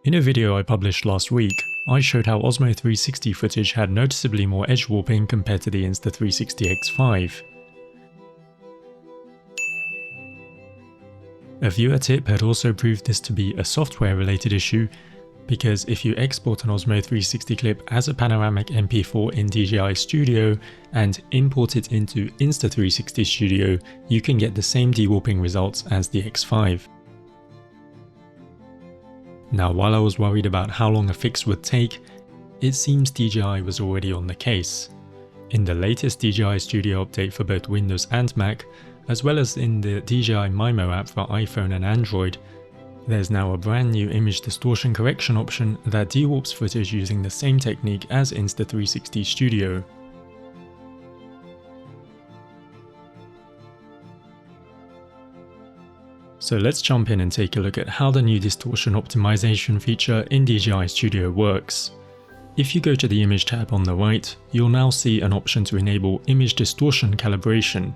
In a video I published last week, I showed how Osmo 360 footage had noticeably more edge warping compared to the Insta360 X5. A viewer tip had also proved this to be a software related issue, because if you export an Osmo 360 clip as a panoramic MP4 in DJI Studio and import it into Insta360 Studio, you can get the same dewarping results as the X5. Now, while I was worried about how long a fix would take, it seems DJI was already on the case. In the latest DJI Studio update for both Windows and Mac, as well as in the DJI Mimo app for iPhone and Android, there's now a brand new image distortion correction option that dewarps footage using the same technique as Insta360 Studio. So let's jump in and take a look at how the new distortion optimization feature in DJI Studio works. If you go to the image tab on the right, you'll now see an option to enable image distortion calibration.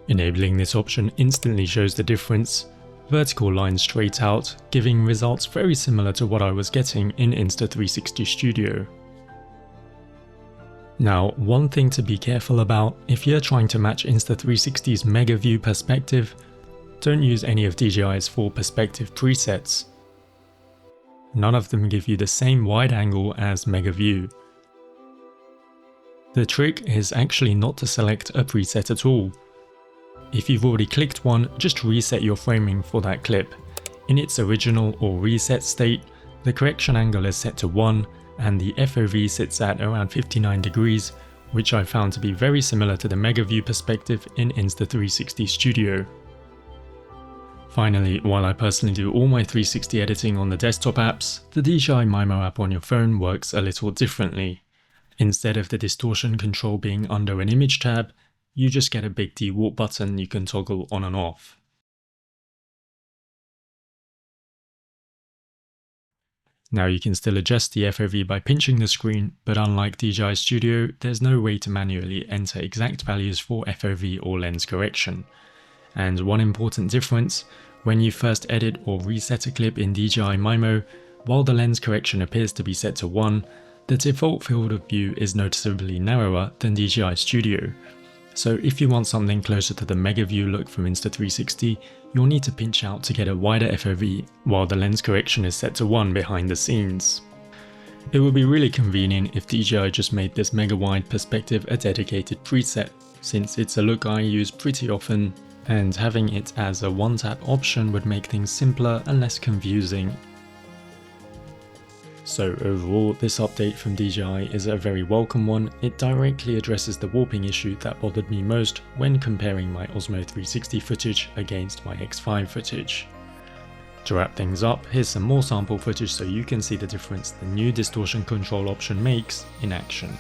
Enabling this option instantly shows the difference, vertical lines straight out, giving results very similar to what I was getting in Insta360 Studio. Now, one thing to be careful about, if you're trying to match Insta360's MegaView perspective, don't use any of DJI's 4 perspective presets. None of them give you the same wide angle as MegaView. The trick is actually not to select a preset at all. If you've already clicked one, just reset your framing for that clip. In its original or reset state, the correction angle is set to 1 and the FOV sits at around 59 degrees, which I found to be very similar to the MegaView perspective in Insta360 Studio. Finally, while I personally do all my 360 editing on the desktop apps, the DJI Mimo app on your phone works a little differently. Instead of the distortion control being under an image tab, you just get a big dewarp button you can toggle on and off. Now you can still adjust the FOV by pinching the screen, but unlike DJI Studio, there's no way to manually enter exact values for FOV or lens correction. And one important difference, when you first edit or reset a clip in DJI Mimo, while the lens correction appears to be set to 1, the default field of view is noticeably narrower than DJI Studio. So if you want something closer to the MegaView look from Insta360, you'll need to pinch out to get a wider FOV, while the lens correction is set to 1 behind the scenes. It would be really convenient if DJI just made this mega wide perspective a dedicated preset, since it's a look I use pretty often, and having it as a one-tap option would make things simpler and less confusing. So overall, this update from DJI is a very welcome one. It directly addresses the warping issue that bothered me most when comparing my Osmo 360 footage against my X5 footage. To wrap things up, here's some more sample footage so you can see the difference the new distortion control option makes in action.